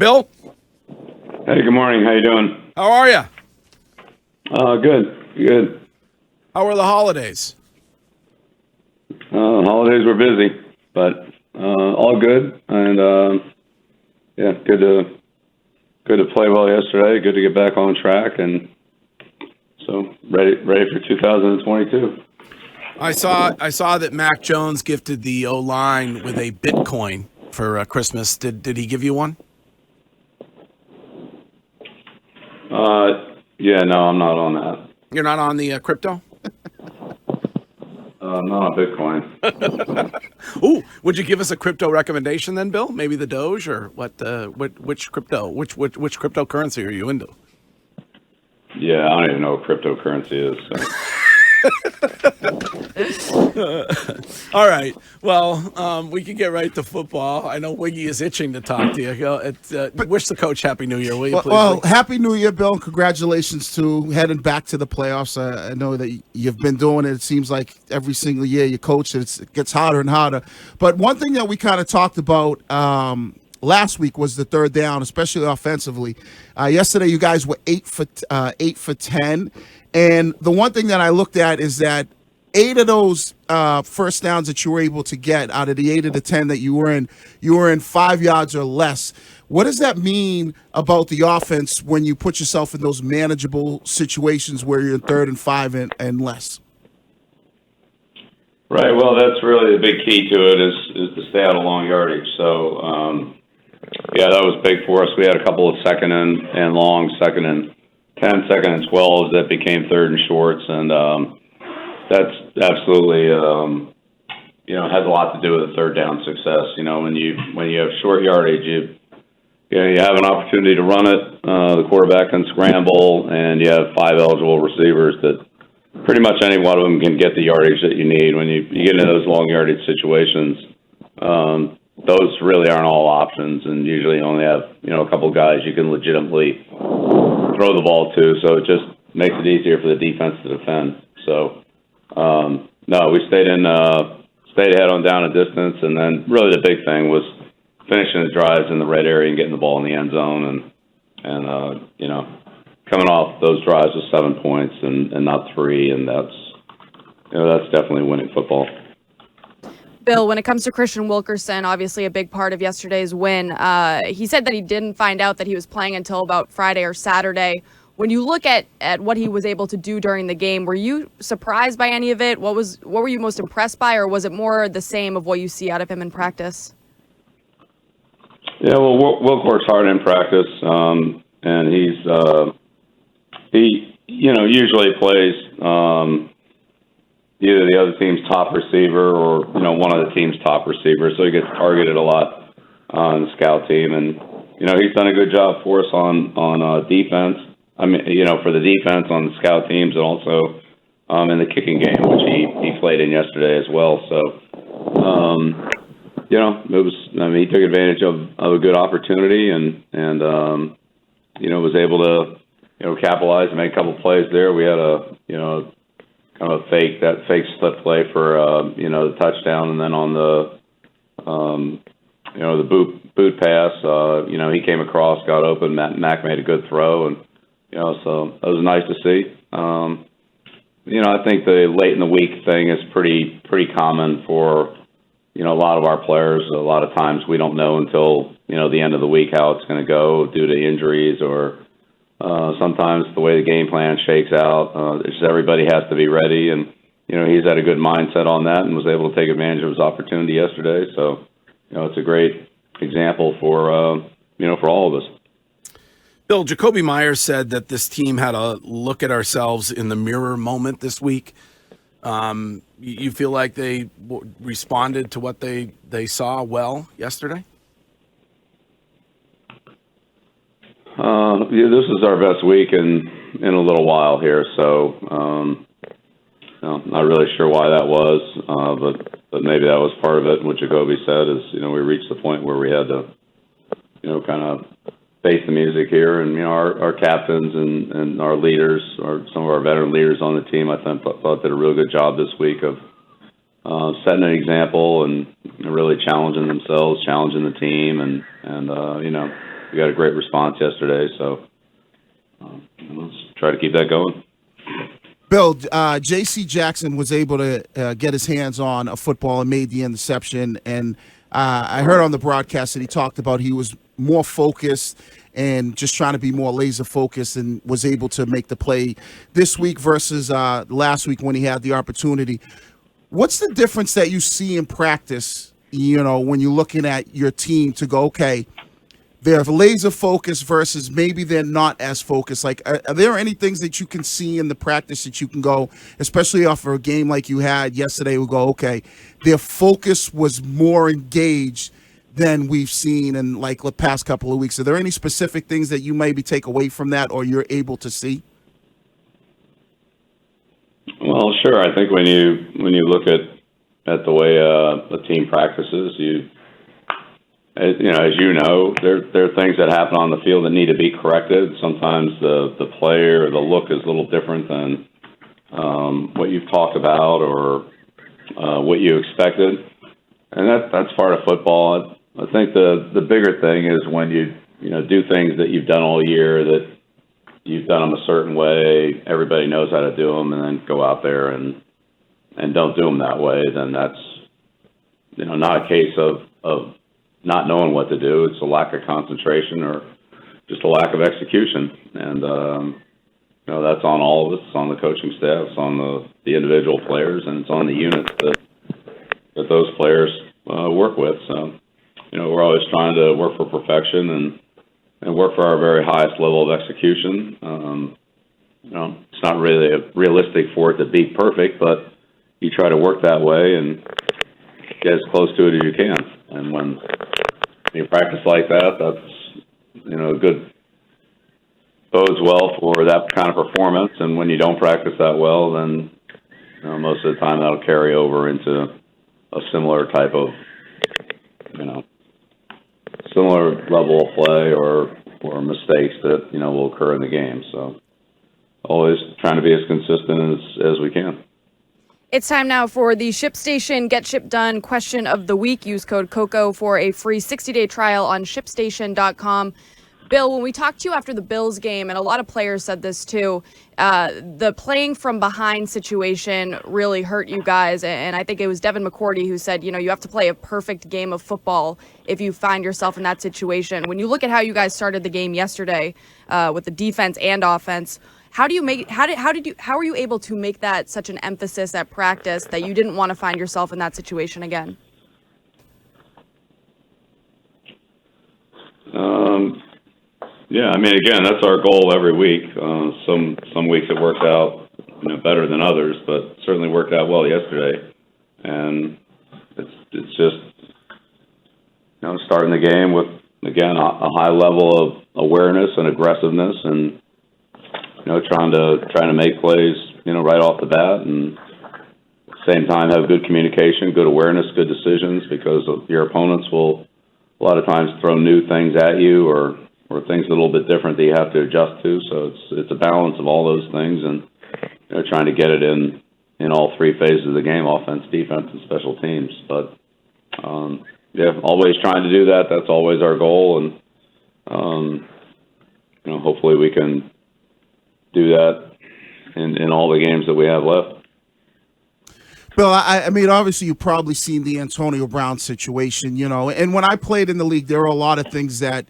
Bill? Hey, good morning. How you doing? How are you? Good. How were the holidays? Holidays were busy, but all good. And yeah, good to play well yesterday. Good to get back on track, and so ready for 2022. I saw that Mac Jones gifted the O-line with a Bitcoin for Christmas. Did he give you one? Yeah, no, I'm not on that. You're not on the crypto? I'm not on Bitcoin. Ooh, would you give us a crypto recommendation then, Bill? Maybe the Doge or what? Which crypto? Which cryptocurrency are you into? Yeah, I don't even know what cryptocurrency is. So. All right. Well, we can get right to football. I know Wiggy is itching to talk to you. Wish the coach Happy New Year, will you, please? Well, Happy New Year, Bill. Congratulations to heading back to the playoffs. I know that you've been doing it. It seems like every single year you coach, it gets harder and harder. But one thing that we kind of talked about last week was the third down, especially offensively. Yesterday, you guys were 8 for 10. And the one thing that I looked at is that 8 of those first downs that you were able to get out of the 8 of the 10 that you were in 5 yards or less. What does that mean about the offense when you put yourself in those manageable situations where you're in 3rd and 5 and less? Right. Well, that's really the big key to it is to stay out of long yardage. So, yeah, that was big for us. We had a couple of second and long, second and 10, second and 12 that became 3rd and shorts, and that's absolutely has a lot to do with the third down success. When you have short yardage, you have an opportunity to run it. The quarterback can scramble, and you have 5 eligible receivers that pretty much any one of them can get the yardage that you need. When you get into those long yardage situations, those really aren't all options, and usually you only have a couple of guys you can legitimately throw the ball to. So it just makes it easier for the defense to defend. So no, we stayed ahead on down and distance, and then really the big thing was finishing the drives in the red area and getting the ball in the end zone, and coming off those drives with 7 points and not 3, and that's definitely winning football. Bill, when it comes to Christian Wilkerson, obviously a big part of yesterday's win, he said that he didn't find out that he was playing until about Friday or Saturday. When you look at what he was able to do during the game, were you surprised by any of it? What were you most impressed by, or was it more the same of what you see out of him in practice? Yeah, well, Wilk works hard in practice, and he usually plays either the other team's top receiver or one of the team's top receivers, so he gets targeted a lot on the scout team, and he's done a good job for us on defense. I mean, for the defense on the scout teams, and also in the kicking game, which he played in yesterday as well. So, it was. I mean, he took advantage of a good opportunity, and was able to capitalize and make a couple plays there. We had a kind of fake slip play for the touchdown, and then on the boot pass, he came across, got open. Mac made a good throw, and so that was nice to see. I think the late in the week thing is pretty common for a lot of our players. A lot of times we don't know until the end of the week how it's going to go due to injuries, or sometimes the way the game plan shakes out. It's just everybody has to be ready, and he's had a good mindset on that and was able to take advantage of his opportunity yesterday. So it's a great example for all of us. Bill, Jacoby Myers said that this team had a look at ourselves in the mirror moment this week. You feel like they responded to what they saw well yesterday? This is our best week in a little while here, so not really sure why that was, but maybe that was part of it. What Jacoby said is, we reached the point where we had to, kind of face the music here, and our captains and our leaders, or some of our veteran leaders on the team, I thought did a real good job this week of setting an example and really challenging themselves, challenging the team, and we got a great response yesterday. So let's try to keep that going. Bill, J.C. Jackson was able to get his hands on a football and made the interception. And I heard on the broadcast that he talked about he was more focused and just trying to be more laser focused and was able to make the play this week versus last week when he had the opportunity. What's the difference that you see in practice, when you're looking at your team to go, okay, they're laser focused versus maybe they're not as focused? Like, are there any things that you can see in the practice that you can go, especially off of a game like you had yesterday, we go, okay, their focus was more engaged than we've seen in like the past couple of weeks? Are there any specific things that you maybe take away from that or you're able to see? Well, sure. I think when you look at the way a team practices, as you know, there are things that happen on the field that need to be corrected. Sometimes the play or the look is a little different than what you've talked about or what you expected, and that's part of football. I think the bigger thing is when you do things that you've done all year, that you've done them a certain way, everybody knows how to do them, and then go out there and don't do them that way. Then that's not a case of not knowing what to do. It's a lack of concentration or just a lack of execution. And, that's on all of us. It's on the coaching staff. It's on the individual players, and it's on the units that those players work with. So, we're always trying to work for perfection and work for our very highest level of execution. It's not really realistic for it to be perfect, but you try to work that way and get as close to it as you can. And when you practice like that, that's, good, bodes well for that kind of performance. And when you don't practice that well, then, most of the time that'll carry over into a similar type of, similar level of play or mistakes that, will occur in the game. So always trying to be as consistent as we can. It's time now for the ShipStation Get Ship Done question of the week. Use code COCO for a free 60-day trial on ShipStation.com. Bill, when we talked to you after the Bills game, and a lot of players said this too, the playing from behind situation really hurt you guys. And I think it was Devin McCourty who said, you have to play a perfect game of football if you find yourself in that situation. When you look at how you guys started the game yesterday with the defense and offense, how are you able to make that such an emphasis at practice that you didn't want to find yourself in that situation again? Yeah, again, that's our goal every week. Some weeks it worked out better than others, but certainly worked out well yesterday. And it's just starting the game with, again, a high level of awareness and aggressiveness, and trying to make plays right off the bat, and at the same time have good communication, good awareness, good decisions, because your opponents will a lot of times throw new things at you or things a little bit different that you have to adjust to. So it's a balance of all those things, and trying to get it in all three phases of the game: offense, defense, and special teams. But always trying to do that. That's always our goal, and hopefully we can do that in all the games that we have left. Bill, obviously you've probably seen the Antonio Brown situation, and when I played in the league, there were a lot of things that,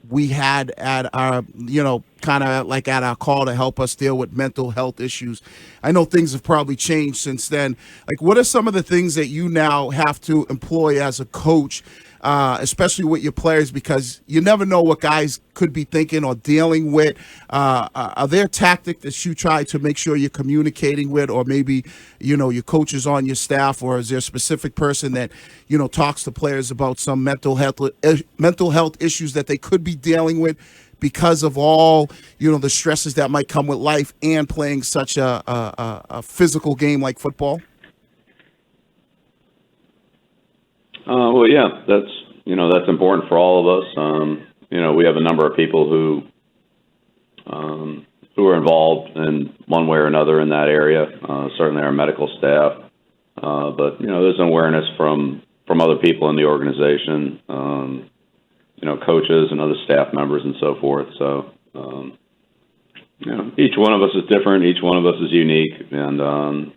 we had at our, kind of like at our call to help us deal with mental health issues. I know things have probably changed since then. Like, what are some of the things that you now have to employ as a coach, especially with your players, because you never know what guys could be thinking or dealing with? Are there tactics that you try to make sure you're communicating with, or maybe, your coaches on your staff, or is there a specific person that, talks to players about some mental health issues that they could be dealing with because of all, the stresses that might come with life and playing such a physical game like football? Well, yeah, that's important for all of us. We have a number of people who are involved in one way or another in that area. Certainly our medical staff, but there's an awareness from other people in the organization. coaches and other staff members and so forth. So, each one of us is different. Each one of us is unique. And,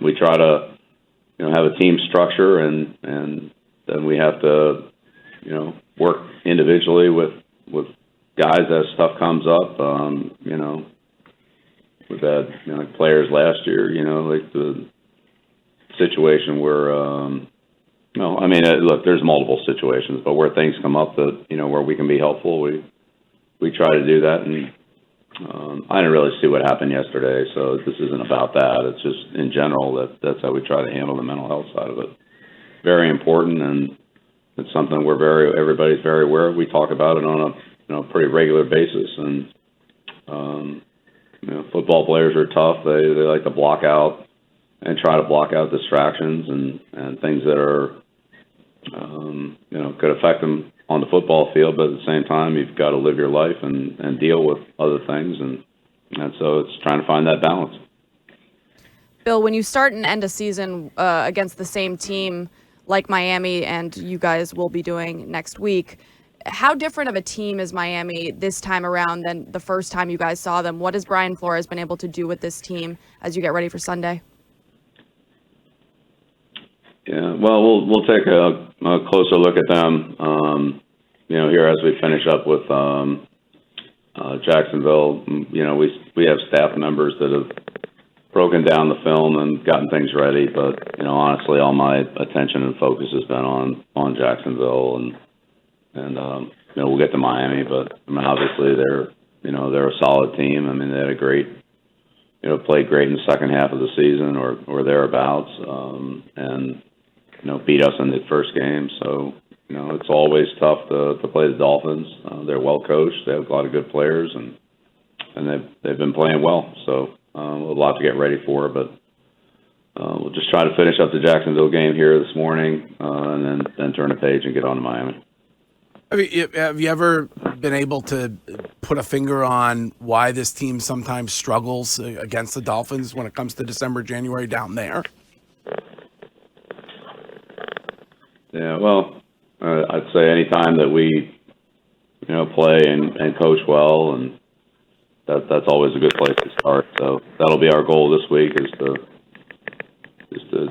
we try to, have a team structure and then we have to, work individually with guys as stuff comes up. We've had, like players last year, like the situation where, look, there's multiple situations, but where things come up that, where we can be helpful, we try to do that. And I didn't really see what happened yesterday, so this isn't about that. It's just in general that's how we try to handle the mental health side of it. Very important, and it's something everybody's very aware of. We talk about it on a pretty regular basis, and football players are tough. They like to block out and try to block out distractions and things that are could affect them on the football field, but at the same time you've got to live your life and deal with other things, and so it's trying to find that balance. Bill, when you start and end a season against the same team like Miami, and you guys will be doing next week, how different of a team is Miami this time around than the first time you guys saw them? What has Brian Flores been able to do with this team as you get ready for Sunday? Yeah, well, we'll take a closer look at them, here as we finish up with Jacksonville. We have staff members that have broken down the film and gotten things ready, but honestly, all my attention and focus has been on Jacksonville, and we'll get to Miami, but obviously they're a solid team. They had a great, played great in the second half of the season or thereabouts, and beat us in the first game. So it's always tough to play the Dolphins. They're well coached. They have a lot of good players, and they've been playing well. So a lot to get ready for, but we'll just try to finish up the Jacksonville game here this morning, and then turn the page and get on to Miami. Have you ever been able to put a finger on why this team sometimes struggles against the Dolphins when it comes to December, January down there? Yeah, well, I'd say any time that we, play and coach well, and that's always a good place to start. So that'll be our goal this week is to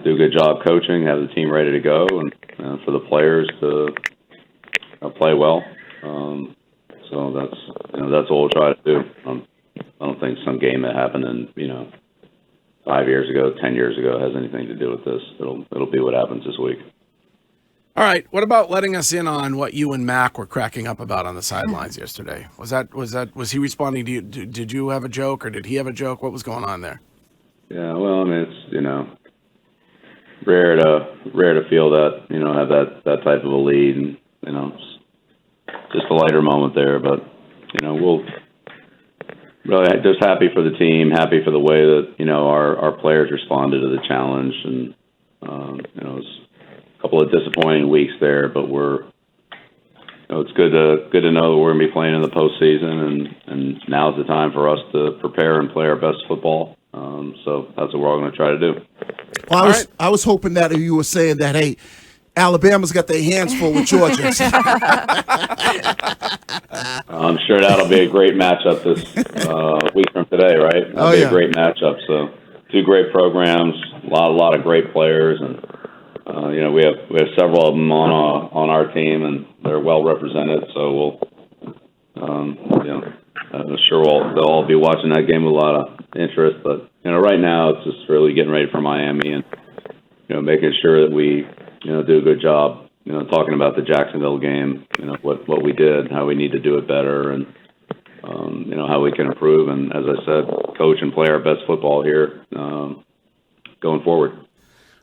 do a good job coaching, have the team ready to go, and for the players to play well. So that's what we'll try to do. I don't think some game that happened in 5 years ago, 10 years ago has anything to do with this. It'll be what happens this week. All right. What about letting us in on what you and Mac were cracking up about on the sidelines yesterday? Was he responding to you? Did you have a joke or did he have a joke? What was going on there? Yeah, well, it's rare to feel that have that type of a lead, and it's just a lighter moment there. But we'll really just happy for the team, happy for the way that our players responded to the challenge, and it was a couple of disappointing weeks there, but it's good to know that we're going to be playing in the postseason, and now's the time for us to prepare and play our best football. So that's what we're all going to try to do. Well, I was hoping that you were saying that, hey, Alabama's got their hands full with Georgia. I'm sure that'll be a great matchup this week from today, right? That'll be a great matchup. So two great programs, a lot of great players, and we have several of them on our team, and they're well represented. So I'm sure they'll all be watching that game with a lot of interest. But right now it's just really getting ready for Miami, and making sure that we do a good job. Talking about the Jacksonville game, what we did, how we need to do it better, and how we can improve. And as I said, coach and play our best football here going forward.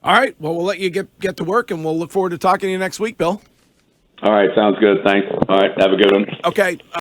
All right. Well, we'll let you get to work, and we'll look forward to talking to you next week, Bill. All right. Sounds good. Thanks. All right. Have a good one. Okay.